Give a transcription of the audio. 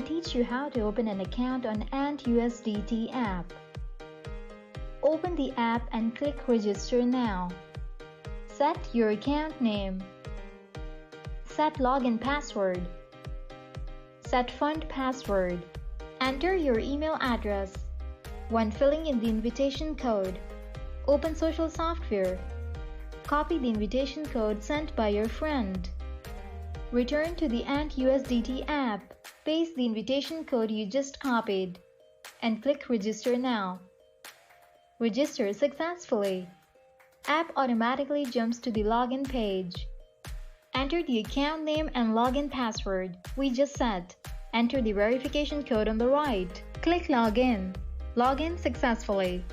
teach you how to open an account on Antusdt app. Open the app and click Register now. Set your account name. Set login password. Set fund password. Enter your email address. When filling in the invitation code, open social software. Copy the invitation code sent by your friend. Return to the Antusdt app. Paste the invitation code you just copied and click Register now. Register successfully. App automatically jumps to the login page. Enter the account name and login password we just set. Enter the verification code on the right. Click Login. Login successfully.